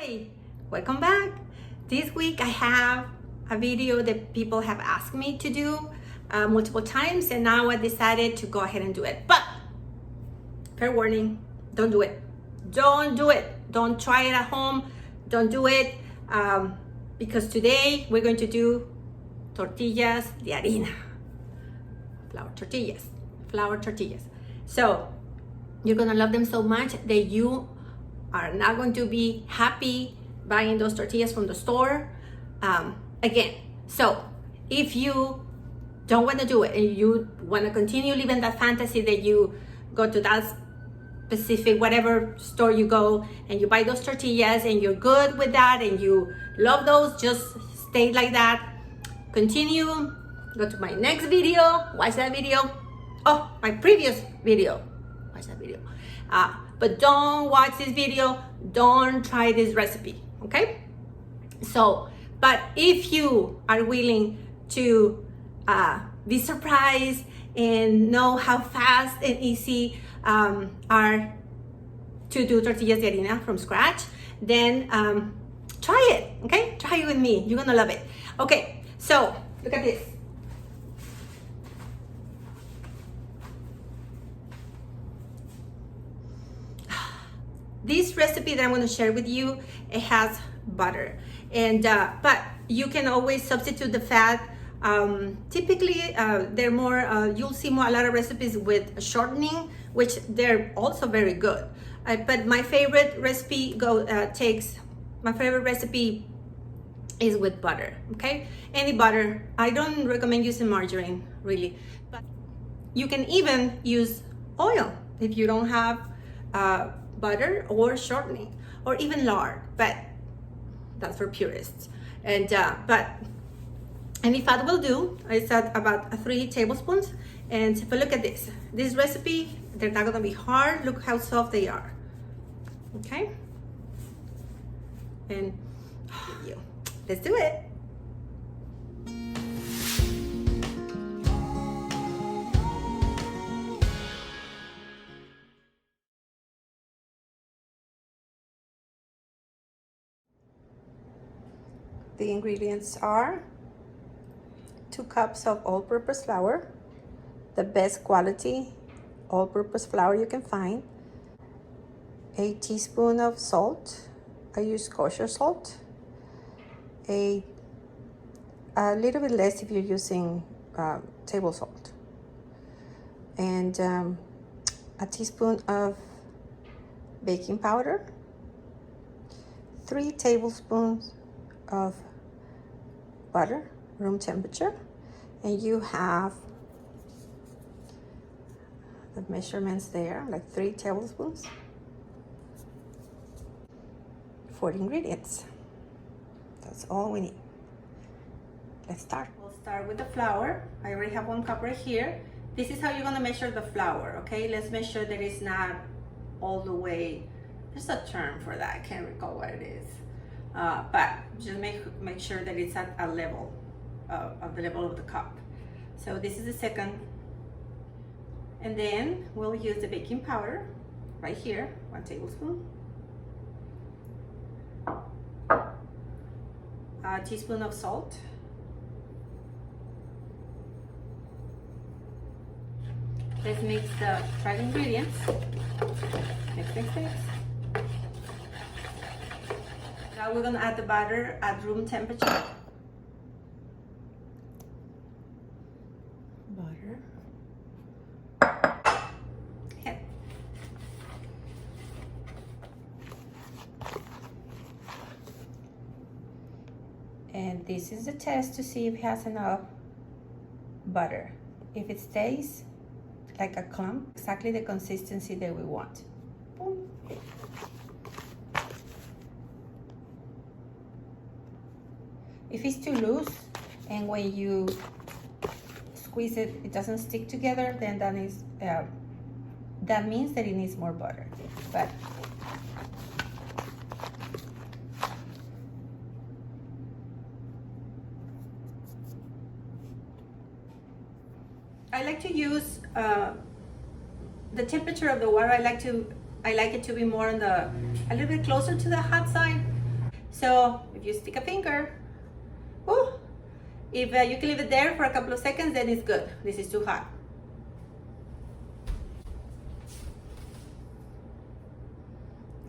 Hi, welcome back. This week I have a video that people have asked me to do multiple times, and now I decided to go ahead and do it. But fair warning, don't do it. Don't do it. Don't try it at home. Don't do it because today we're going to do tortillas de harina. Flour tortillas. So you're gonna love them so much that you are not going to be happy buying those tortillas from the store again. So if you don't want to do it and you want to continue living that fantasy that you go to that specific whatever store you go and you buy those tortillas and you're good with that and you love those, just stay like that. Continue, go to my next video, watch that video. Oh, my previous video, watch that video. But don't watch this video, don't try this recipe, okay? So, but if you are willing to be surprised and know how fast and easy are to do tortillas de harina from scratch, then try it, okay? Try it with me, you're gonna love it. Okay, so look at this. This recipe that I'm going to share with you, it has butter, and but you can always substitute the fat. Typically, they're more. You'll see a lot of recipes with shortening, which they're also very good. But my favorite recipe is with butter. Okay, any butter. I don't recommend using margarine really, but you can even use oil if you don't have butter or shortening or even lard, but that's for purists. And but any fat will do. I said about 3 tablespoons. And but look at this recipe, they're not gonna be hard. Look how soft they are. Okay, and let's do it. The ingredients are 2 cups of all-purpose flour, the best quality all-purpose flour you can find, a teaspoon of salt. I use kosher salt, a little bit less if you're using table salt, and a teaspoon of baking powder, 3 tablespoons of butter, room temperature, and you have the measurements there, like 3 tablespoons for the ingredients. That's all we need. Let's start. We'll start with the flour. I already have 1 cup right here. This is how you're gonna measure the flour, okay? Let's make sure that it's not all the way, there's a term for that, I can't recall what it is. But just make sure that it's at a level of the level of the cup. So this is the second, and then we'll use the baking powder right here, 1 tablespoon, a teaspoon of salt, let's mix the dried ingredients, mix. Now we're gonna add the butter at room temperature. Butter. Okay. And this is the test to see if it has enough butter. If it stays like a clump, exactly the consistency that we want. Boom. If it's too loose and when you squeeze it, it doesn't stick together, then that means that it needs more butter. But I like to use the temperature of the water. I like it to be more on a little bit closer to the hot side. So if you stick a finger, oh, if you can leave it there for a couple of seconds, then it's good. This is too hot.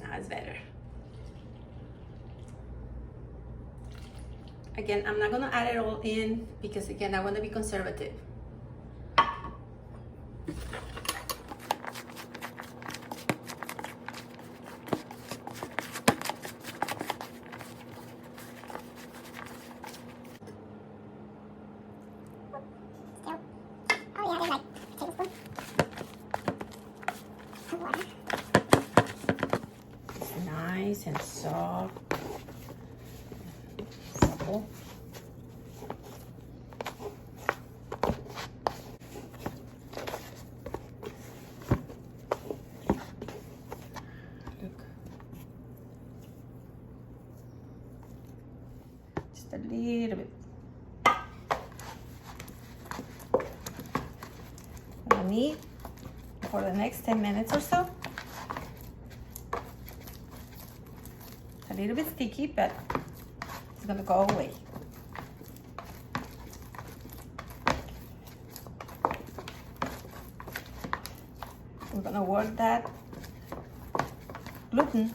Now it's better. Again, I'm not gonna add it all in because again, I want to be conservative. It's nice and soft. Supple. Look. Just a little bit. I need for the next 10 minutes or so. It's a little bit sticky, but it's gonna go away. We're gonna work that gluten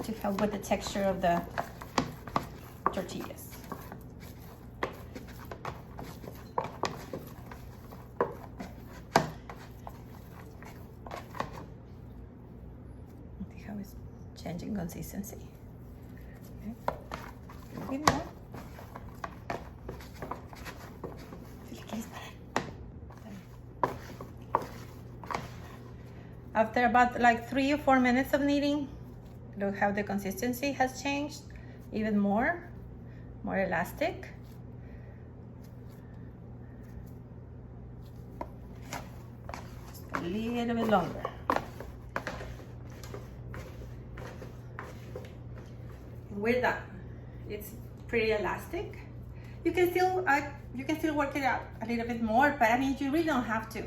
to help with the texture of the tortillas. See how it's changing consistency. Okay. A bit more. After about like 3 or 4 minutes of kneading, look how the consistency has changed, even more elastic. Just a little bit longer. We're done. It's pretty elastic. You can still work it out a little bit more, but I mean, you really don't have to.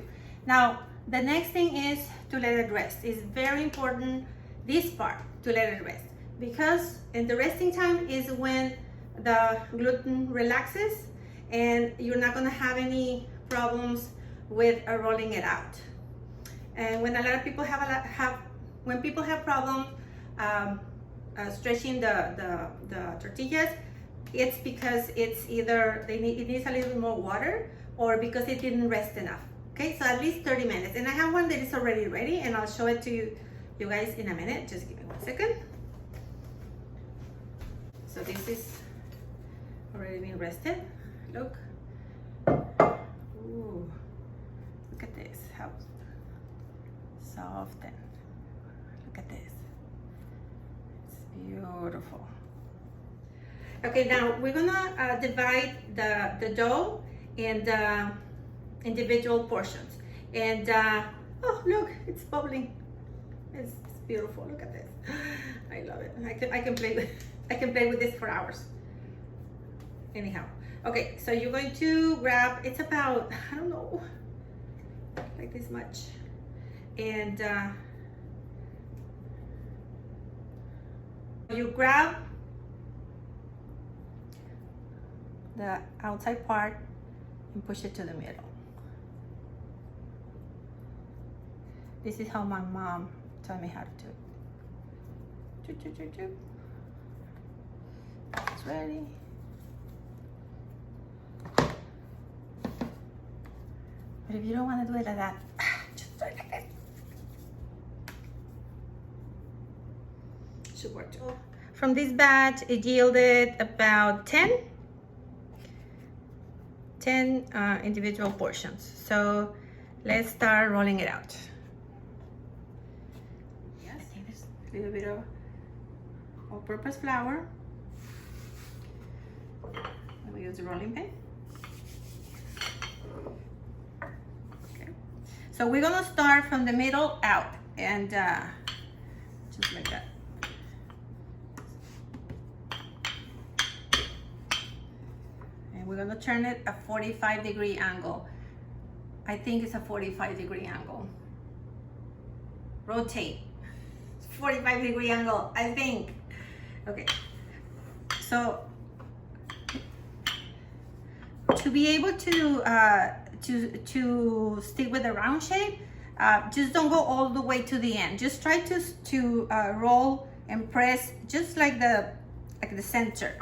Now, the next thing is to let it rest. It's very important, this part, to let it rest, because in the resting time is when the gluten relaxes and you're not gonna have any problems with rolling it out. And when a lot of people when people have problems stretching the tortillas, it's because it's either it needs a little bit more water or because it didn't rest enough. Okay, so at least 30 minutes. And I have one that is already ready and I'll show it to you guys in a minute. Just give me 1 second. So this is already been rested. Look. Ooh, look at this, how soft and look at this. It's beautiful. Okay, now we're gonna divide the dough and individual portions. And oh, look, it's bubbling. It's beautiful. Look at this. I love it. I can play with this for hours. Anyhow, okay, so you're going to grab, it's about, I don't know, like this much. And you grab the outside part and push it to the middle. This is how my mom taught me how to do it. It's ready. But if you don't want to do it like that, just do it like this. Should work too. From this batch, it yielded about 10 individual portions. So let's start rolling it out. Yes, I think there's a little bit of all-purpose flour. And we use the rolling pin. Okay. So we're gonna start from the middle out and just like that. We're gonna turn it a 45-degree angle. I think it's a 45-degree angle. Rotate. 45-degree angle, I think. Okay, so to be able to stick with the round shape, just don't go all the way to the end. Just try to roll and press just like the center.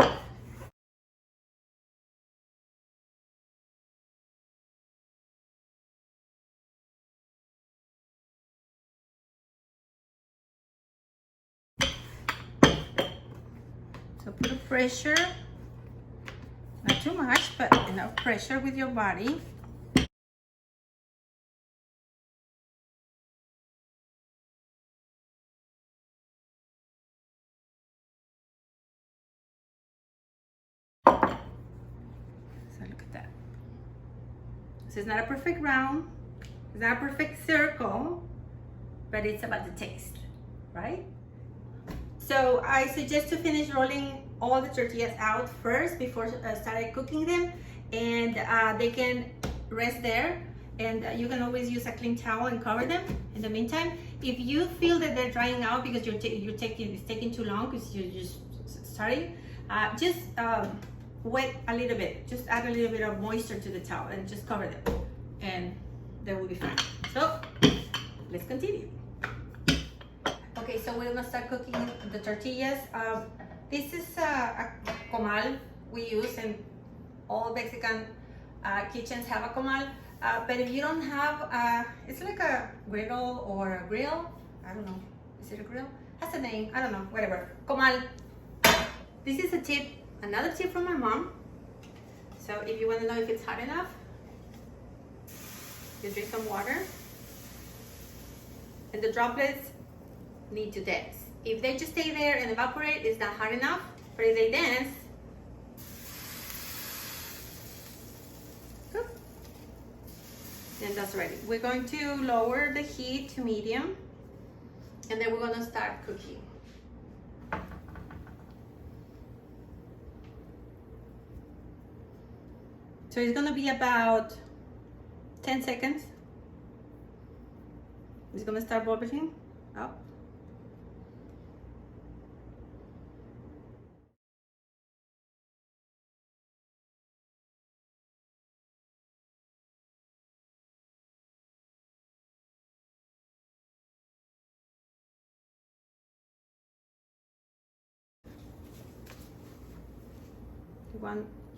So put a pressure, not too much, but enough pressure with your body. So look at that. This is not a perfect round, it's not a perfect circle, but it's about the taste, right? So I suggest to finish rolling all the tortillas out first before starting cooking them, and they can rest there, and you can always use a clean towel and cover them in the meantime. If you feel that they're drying out because it's taking too long because you're just starting, just wet a little bit, just add a little bit of moisture to the towel and just cover them, and they will be fine. So let's continue. Okay, so we're gonna start cooking the tortillas. This is a comal we use, and all Mexican kitchens have a comal. But if you don't have, it's like a griddle or a grill. I don't know. Is it a grill? Has a name. I don't know. Whatever. Comal. This is a tip. Another tip from my mom. So if you want to know if it's hot enough, you drink some water, and the droplets need to dance. If they just stay there and evaporate, it's not hot enough. But if they dance, then that's ready. We're going to lower the heat to medium, and then we're going to start cooking. So it's going to be about 10 seconds. It's going to start bubbling up.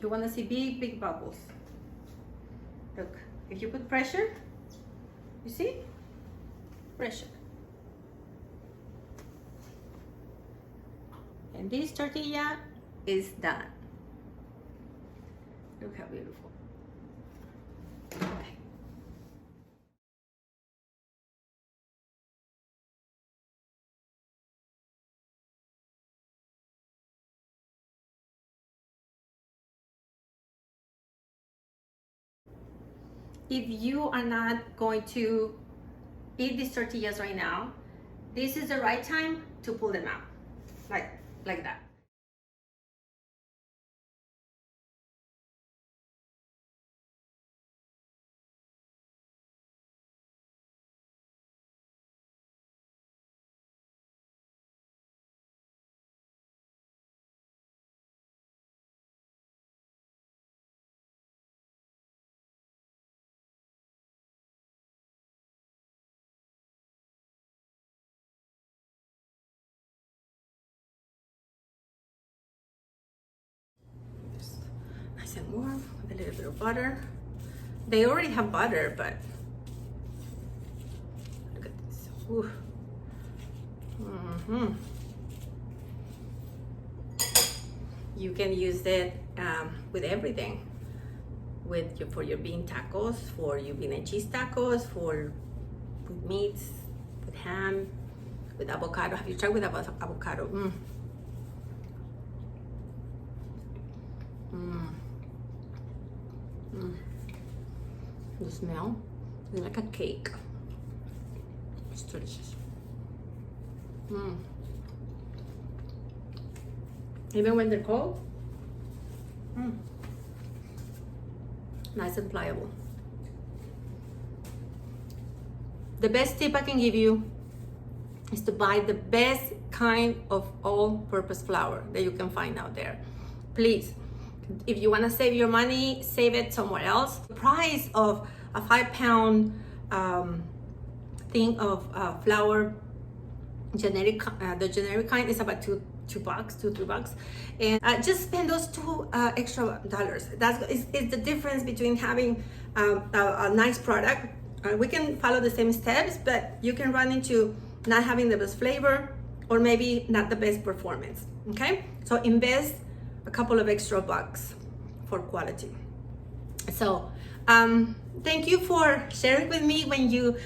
You want to see big bubbles. Look, if you put pressure, you see? Pressure. And this tortilla is done. Look how beautiful. Okay. If you are not going to eat these tortillas right now, this is the right time to pull them out, like that. Nice and warm with a little bit of butter. They already have butter, but look at this. Ooh. You can use it with everything. For your bean tacos, for your bean and cheese tacos, with meats, with ham, with avocado. Have you tried with avocado? The smell is like a cake. It's delicious. Even when they're cold, nice and pliable. The best tip I can give you is to buy the best kind of all-purpose flour that you can find out there. Please, if you want to save your money, save it somewhere else. The price of a 5-pound thing of flour, generic, the generic kind, is about $2, $3, and just spend those $2 extra. That's is the difference between having a nice product. We can follow the same steps, but you can run into not having the best flavor or maybe not the best performance. Okay, so invest a couple of extra bucks for quality. So thank you for sharing with me when you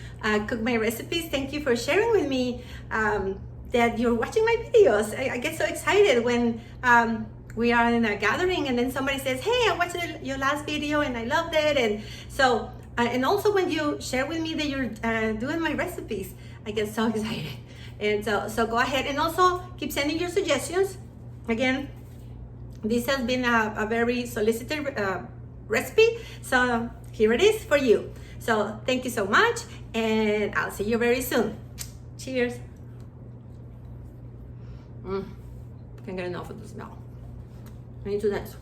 cook my recipes. Thank you for sharing with me that you're watching my videos. I get so excited when we are in a gathering and then somebody says, hey, I watched your last video and I loved it. And so and also when you share with me that you're doing my recipes, I get so excited. And so go ahead and also keep sending your suggestions. Again, this has been a very solicited recipe, so here it is for you. So thank you so much, and I'll see you very soon. Cheers. Can't get enough of the smell. I need to dance.